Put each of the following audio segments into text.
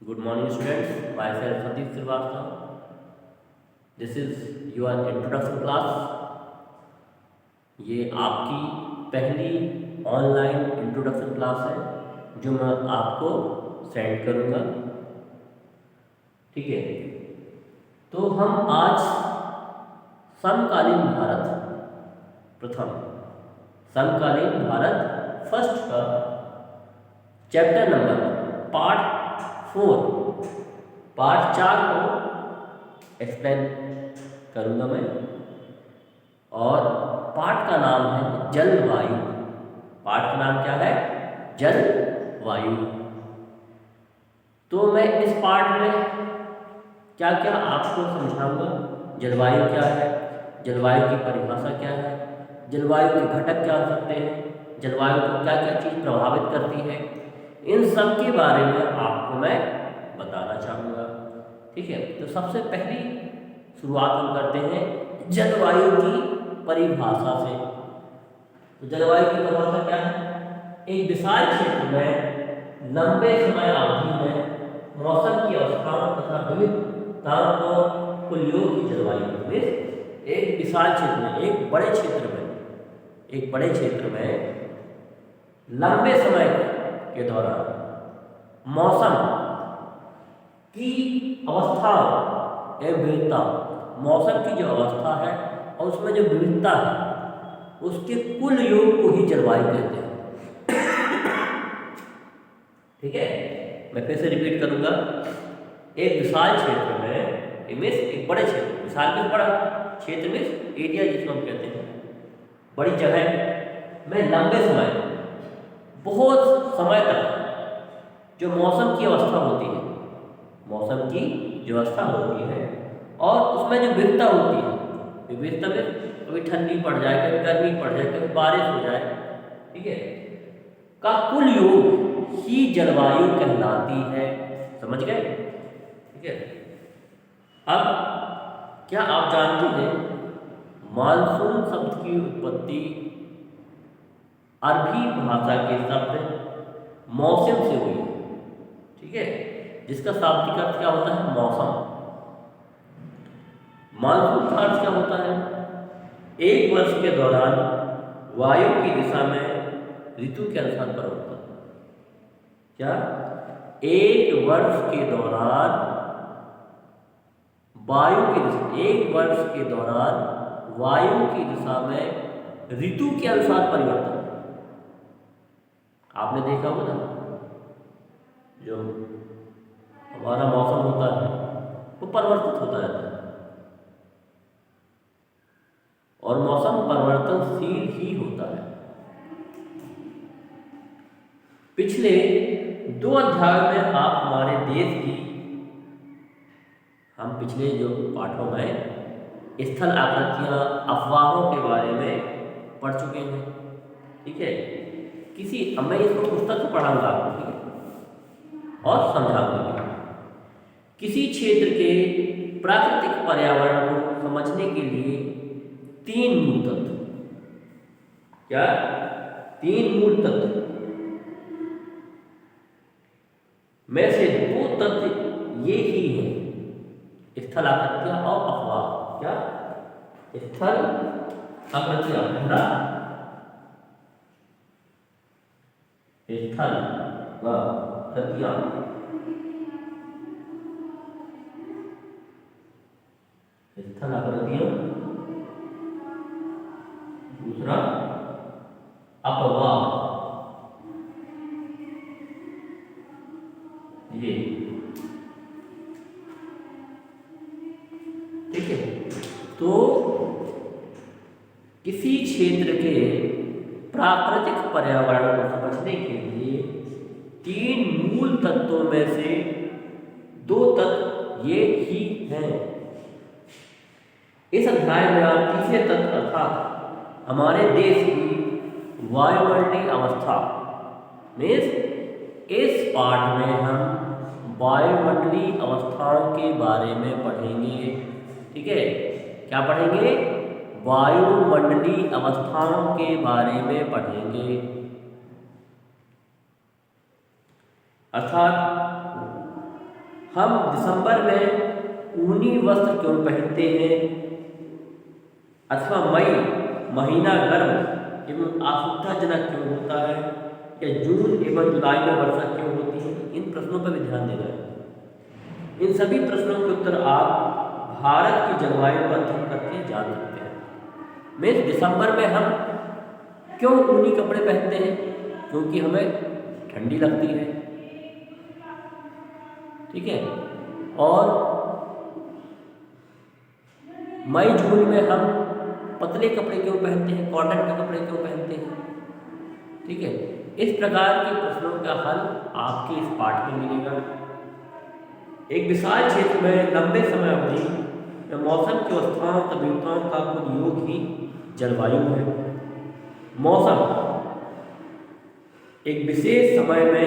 Good morning, students. Myself Sandeep Srivastava. This is your introduction class. ये आपकी पहली online introduction class है जो मैं आपको सेंड करूँगा। ठीक है, तो हम आज समकालीन भारत प्रथम समकालीन भारत फर्स्ट का चैप्टर नंबर पार्ट 4 को एक्सप्लेन करूँगा मैं। और पाठ का नाम है जलवायु। पाठ का नाम क्या है? जलवायु। तो मैं इस पाठ में क्या क्या आपको समझाऊंगा। जलवायु क्या है, जलवायु की परिभाषा क्या है, जलवायु के घटक क्या हो सकते हैं, जलवायु को क्या क्या चीज़ प्रभावित करती है, इन सब के बारे में आपको मैं बताना चाहूँगा। ठीक है, तो सबसे पहली शुरुआत हम करते हैं जलवायु की परिभाषा से। तो जलवायु की परिभाषा क्या है? एक विशाल क्षेत्र में लंबे समय अवधि में मौसम की अवस्थाओं तथा विविधताओं को कुल योग की जलवायु में एक विशाल क्षेत्र में एक बड़े क्षेत्र में लंबे समय के दौरान मौसम की अवस्थाओं एवं विविधता, मौसम की जो अवस्था है और उसमें जो विविधता है उसके कुल योग को ही जलवायु कहते हैं। ठीक है, मैं फिर से रिपीट करूंगा। एक विशाल क्षेत्र में एक बड़े क्षेत्र, विशाल में बड़ा क्षेत्र में एरिया जिसको हम कहते हैं, बड़ी जगह में लंबे समय बहुत समय तक जो मौसम की अवस्था होती है, मौसम की जो अवस्था होती है और उसमें जो विविधता होती है, विविधता में कभी ठंडी पड़ जाए, कभी गर्मी पड़ जाए, कभी बारिश हो जाए, ठीक है, का कुल योग ही जलवायु कहलाती है। समझ गए? ठीक है। अब क्या आप जानते हैं मानसून शब्द की उत्पत्ति अरबी भाषा के शब्द मौसम से हुई है। ठीक है, जिसका शाब्दिक अर्थ क्या होता है? मौसम। मानसून का अर्थ क्या होता है? एक वर्ष के दौरान वायु की दिशा में ऋतु के अनुसार परिवर्तन। क्या? एक वर्ष के दौरान एक वर्ष के दौरान वायु की दिशा में ऋतु के अनुसार परिवर्तन। आपने देखा होगा ना, जो हमारा मौसम होता है वो परिवर्तित होता रहता है और मौसम परिवर्तनशील ही होता है। पिछले 2 अध्यायों में आप हमारे देश की, हम पिछले जो पाठों में स्थल आकृतियां, अफवाहों के बारे में पढ़ चुके हैं। ठीक है, अब मैं इसको पुस्तक से पढ़ाऊंगा आपको, ठीक है, और समझाऊंगा। किसी क्षेत्र के प्राकृतिक पर्यावरण को समझने के लिए 3 मूल तत्व, क्या 3 मूल तत्व में से 2 तत्व ये ही हैं, स्थल आकृतियां और अफवाह। क्या? स्थल आकृतियां, पहला स्थल आकृतियां, स्थल आकृतियां, दूसरा अपवाह। ये ठीक है, तो किसी क्षेत्र के प्राकृतिक पर्यावरण को समझने के लिए 3 मूल तत्वों में से 2 तत्व ये ही हैं। इस अध्याय में आप तीसरे तत्व अर्थात हमारे देश की वायुमंडलीय अवस्था में, इस पाठ में हम वायुमंडलीय अवस्थाओं के बारे में पढ़ेंगे। ठीक है, क्या पढ़ेंगे? वायुमंडलीय अवस्थाओं के बारे में पढ़ेंगे। अर्थात हम दिसंबर में ऊनी वस्त्र क्यों पहनते हैं, अथवा मई महीना गर्म एवं आशुद्धाजनक क्यों होता है, या जून एवं जुलाई में वर्षा क्यों होती है। इन प्रश्नों पर भी ध्यान देना है। इन सभी प्रश्नों के उत्तर आप भारत की जलवायु पर अध्ययन करके जान सकते हैं। में दिसंबर में हम क्यों ऊनी कपड़े पहनते हैं, क्योंकि हमें ठंडी लगती है, ठीक है। और मई जून में हम पतले कपड़े क्यों पहनते हैं, कॉटन के कपड़े क्यों पहनते हैं, ठीक है। इस प्रकार के प्रश्नों का हल आपके इस पाठ में मिलेगा। एक विशाल क्षेत्र में लंबे समय अवधि में मौसम की अवस्थाओं तबीयतों का कुछ योग ही जलवायु है। मौसम एक विशेष समय में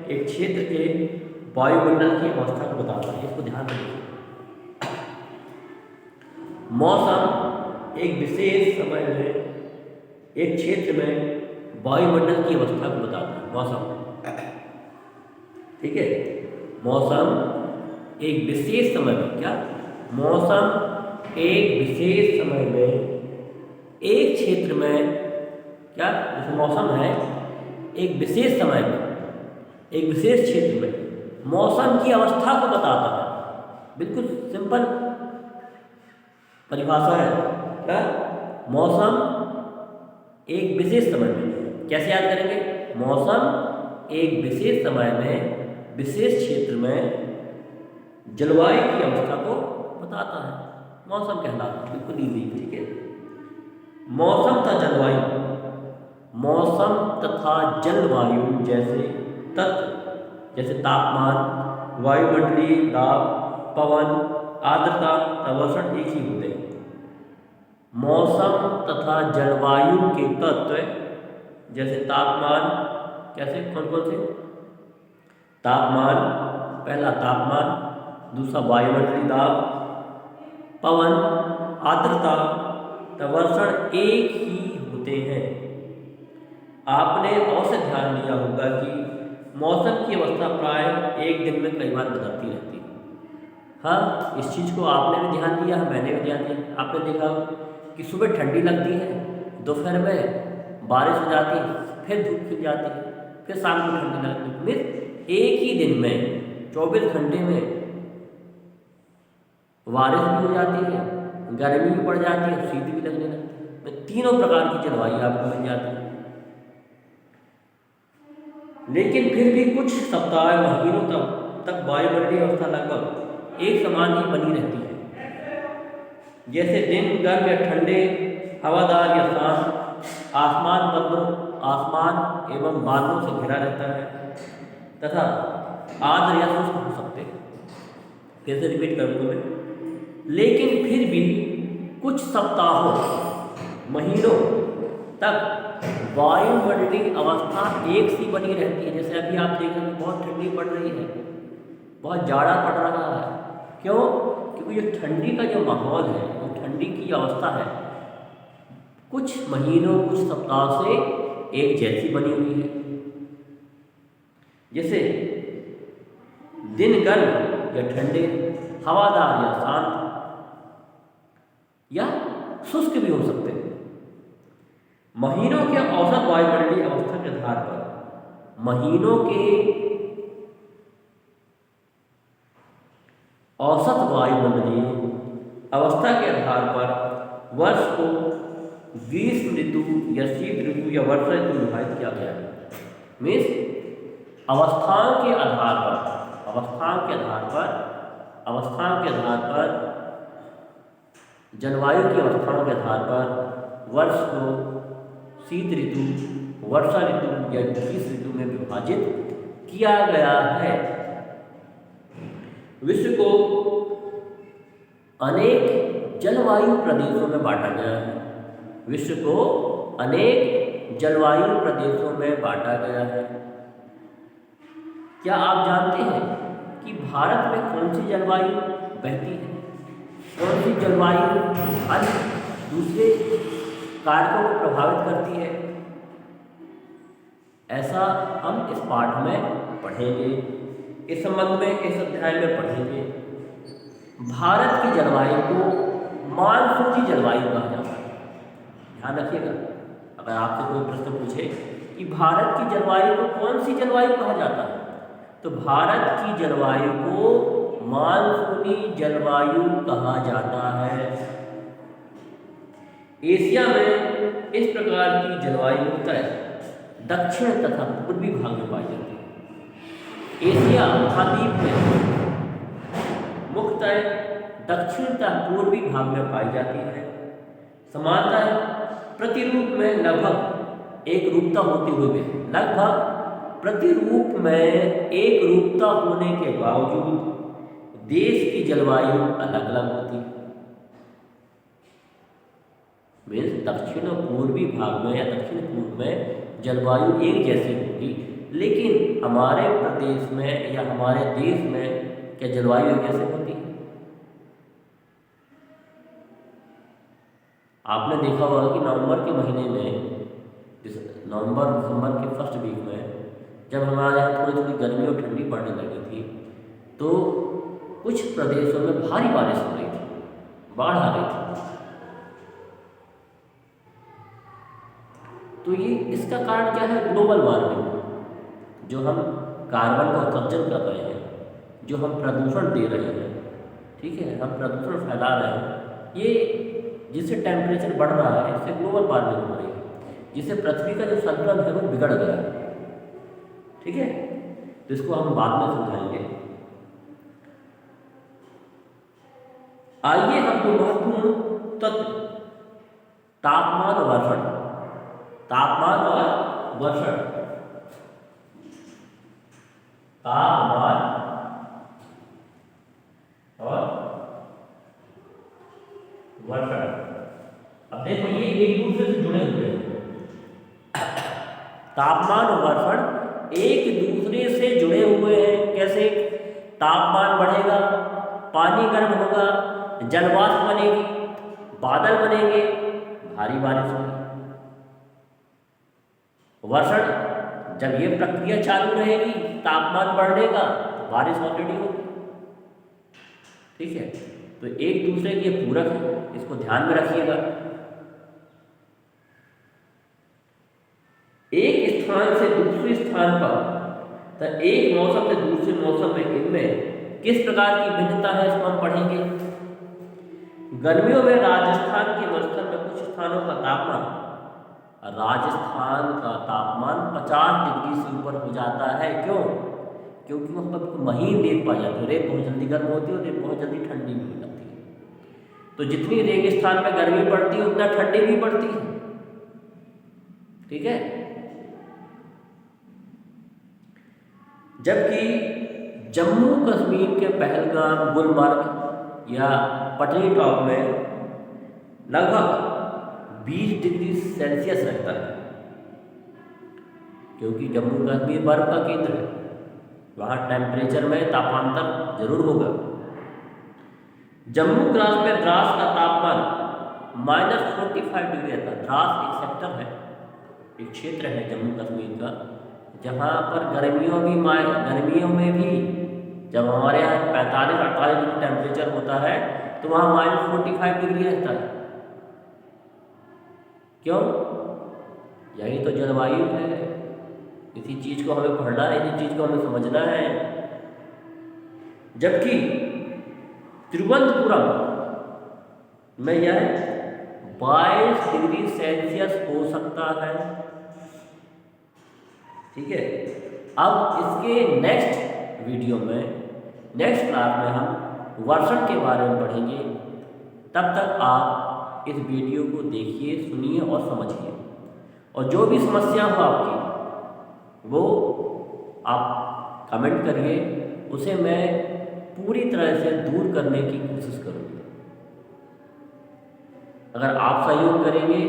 एक क्षेत्र के वायुमंडल की अवस्था को बताता है, इसको ध्यान रखिए। मौसम एक विशेष समय में एक क्षेत्र में वायुमंडल की अवस्था को बताता है, मौसम, ठीक है। मौसम एक विशेष समय में, क्या मौसम एक विशेष समय में एक क्षेत्र में, क्या जैसे मौसम है एक विशेष समय में एक विशेष क्षेत्र में मौसम की अवस्था को बताता है। बिल्कुल सिंपल परिभाषा है, क्या मौसम एक विशेष समय में, कैसे याद करेंगे, मौसम एक विशेष समय में विशेष क्षेत्र में जलवायु की अवस्था को बताता है, मौसम कहलाता है। बिल्कुल ईजी, ठीक है। मौसम तथा जलवायु, मौसम तथा जलवायु जैसे तत्व जैसे तापमान, वायुमंडलीय दाब, पवन, आर्द्रता, वर्षण एक ही होते हैं। मौसम तथा जलवायु के तत्व जैसे तापमान, कैसे कौन कौन से, तापमान, पहला तापमान, दूसरा वायुमंडलीय दाब, पवन, आर्द्रता, वर्षण एक ही होते हैं। आपने अवश्य ध्यान दिया होगा कि मौसम की अवस्था प्राय एक दिन में कई बार बदलती रहती है। हाँ, इस चीज़ को आपने भी ध्यान दिया है, मैंने भी ध्यान दिया। आपने देखा कि सुबह ठंडी लगती है, दोपहर में बारिश हो जाती है, फिर धूप खिल जाती है, फिर शाम को ठंडी लगती है। फिर एक ही दिन में 24 घंटे में बारिश भी हो जाती है, गर्मी भी पड़ जाती है, शीत भी लगने लगती है। तीनों प्रकार की जलवायु आपको मिल जाती है। लेकिन फिर भी कुछ सप्ताह महीनों तक वायुमंडलीय अवस्था लगभग एक समान ही बनी रहती है। जैसे दिन गर्म या ठंडे, हवादार या शांत, आसमान एवं बादलों से घिरा रहता है तथा आर्द्र या शुष्क हो सकते हैं। फिर से रिपीट करूँगा मैं। लेकिन फिर भी कुछ सप्ताहों महीनों तक वायुमंडलीय अवस्था एक सी बनी रहती है। जैसे अभी आप देख रहे हैं बहुत ठंडी पड़ रही है, बहुत जाड़ा पड़ रहा है। क्यों? क्योंकि ये ठंडी का जो माहौल है, वो ठंडी की अवस्था है, कुछ महीनों कुछ सप्ताह से एक जैसी बनी हुई है। जैसे दिन गर्म या ठंडे, हवादार या शांत या शुष्क भी हो सकते हैं। महीनों के औसत वायुमंडलीय अवस्था के आधार पर, महीनों के औसत वायुमंडलीय अवस्था के आधार पर वर्ष को ग्रीष्म ऋतु या शीत ऋतु या वर्षा ऋतु विभाजित किया गया है। मीन्स अवस्थाओं के आधार पर जलवायु की अवस्थाओं के आधार पर वर्ष को शीत ऋतु, वर्षा ऋतु या ग्रीष्म ऋतु में विभाजित किया गया है। विश्व को अनेक जलवायु प्रदेशों में बांटा गया है। विश्व को अनेक जलवायु प्रदेशों में बांटा गया है। क्या आप जानते हैं कि भारत में कौन सी जलवायु बहती है, कौन सी जलवायु अन्य दूसरे कारकों को प्रभावित करती है? ऐसा हम इस पाठ में पढ़ेंगे। इस संबंध में इस अध्याय में पढ़ेंगे। भारत की जलवायु को मानसूनी जलवायु कहा जाता है। ध्यान रखिएगा, अगर आपसे कोई प्रश्न पूछे कि भारत की जलवायु को कौन सी जलवायु कहा जाता है, तो भारत की जलवायु को मानसूनी जलवायु कहा जाता है। एशिया में इस प्रकार की जलवायु मुख्यतः दक्षिण तथा पूर्वी भाग में पाई जाती है। एशिया महाद्वीप में मुख्यतः दक्षिण तथा पूर्वी भाग में पाई जाती है। सामान्यतः प्रतिरूप में लगभग एक रूपता होते हुए भी लगभग प्रतिरूप में एक रूपता होने के बावजूद देश की जलवायु अलग अलग होती है। मीन्स दक्षिण और पूर्वी भाग में या दक्षिण पूर्व में जलवायु एक जैसी होगी, लेकिन हमारे प्रदेश में या हमारे देश में क्या जलवायु एक जैसी होती है? आपने देखा होगा कि नवंबर के महीने में, नवंबर दिसंबर के फर्स्ट वीक में जब हमारे यहाँ थोड़ी थोड़ी गर्मी और ठंडी पड़ने लगी थी, तो कुछ प्रदेशों में भारी बारिश हो रही थी, बाढ़ आ गई थी। तो ये इसका कारण क्या है? ग्लोबल वार्मिंग, जो हम कार्बन का उत्सर्जन कर रहे हैं, जो हम प्रदूषण दे रहे हैं, ठीक है, हम प्रदूषण फैला रहे हैं, ये जिससे टेम्परेचर बढ़ रहा है, इससे ग्लोबल वार्मिंग हो रही है, जिससे पृथ्वी का जो संतुलन है वो बिगड़ गया है। ठीक है, तो इसको हम बाद में समझाएंगे। आइए हम दो महत्वपूर्ण तत्व तापमान और वर्षण, तापमान और वर्षण, तापमान और वर्षण। अब देखो ये एक दूसरे से जुड़े हुए हैं। तापमान और वर्षण एक दूसरे से जुड़े हुए हैं। कैसे? तापमान बढ़ेगा, पानी गर्म होगा, जलवाष्प बनेगी, बादल बनेंगे, भारी बारिश होगी। वर्षण, जब ये प्रक्रिया चालू रहेगी, तापमान बढ़ने का, तो बारिश ऑलरेडी होगी। ठीक है, तो एक दूसरे के पूरक है, इसको ध्यान में रखिएगा। एक स्थान से दूसरे स्थान पर, तो एक मौसम से दूसरे मौसम में इनमें किस प्रकार की भिन्नता है, इसको हम पढ़ेंगे। गर्मियों में राजस्थान के मरुस्थल में कुछ स्थानों का तापमान, राजस्थान का तापमान 50 डिग्री से ऊपर हो जाता है। क्यों? क्योंकि वहाँ पर महीन रेत पाई जाती है, रेत बहुत जल्दी गर्म होती है और रेत बहुत जल्दी ठंडी भी हो जाती है। तो जितनी रेगिस्तान में गर्मी पड़ती है उतना ठंडी भी पड़ती है। ठीक है, जबकि जम्मू कश्मीर के पहलगाम, गुलमर्ग या पटनी टॉप में लगभग 20 डिग्री सेल्सियस रहता है, क्योंकि जम्मू कश्मीर बर्फ का केंद्र है, वहाँ टेम्परेचर में तापांतर जरूर होगा। जम्मू द्रास में द्रास का तापमान -45 डिग्री रहता है। द्रास एक सेक्टर है, एक क्षेत्र है जम्मू कश्मीर का, जहाँ पर गर्मियों में भी जब हमारे यहाँ 45-48 डिग्री टेम्परेचर होता है, तो वहाँ -45 डिग्री रहता है। क्यों? यही तो जलवायु है। इसी चीज़ को हमें पढ़ना है, इसी चीज़ को हमें समझना है। जबकि तिरुवनंतपुरम में यह 22 डिग्री सेल्सियस हो सकता है। ठीक है, अब इसके नेक्स्ट वीडियो में, नेक्स्ट क्लास में हम वर्षण के बारे में पढ़ेंगे। तब तक आप इस वीडियो को देखिए, सुनिए और समझिए, और जो भी समस्या हो आपकी वो आप कमेंट करिए, उसे मैं पूरी तरह से दूर करने की कोशिश करूँगी। अगर आप सहयोग करेंगे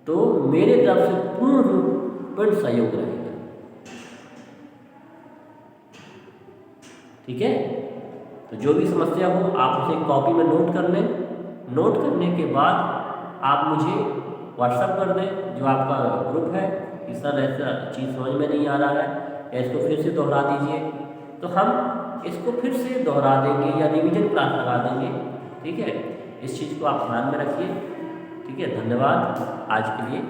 तो मेरे तरफ से पूर्ण सहयोग रहेगा। ठीक है, तो जो भी समस्या हो आप उसे कॉपी में नोट कर लें। नोट करने के बाद आप मुझे व्हाट्सएप कर दें, जो आपका ग्रुप है, कि सर ऐसा चीज़ समझ में नहीं आ रहा है, या इसको फिर से दोहरा दीजिए। तो हम इसको फिर से दोहरा देंगे या रिवीजन क्लास लगा देंगे। ठीक है, इस चीज़ को आप ध्यान में रखिए। ठीक है, धन्यवाद आज के लिए।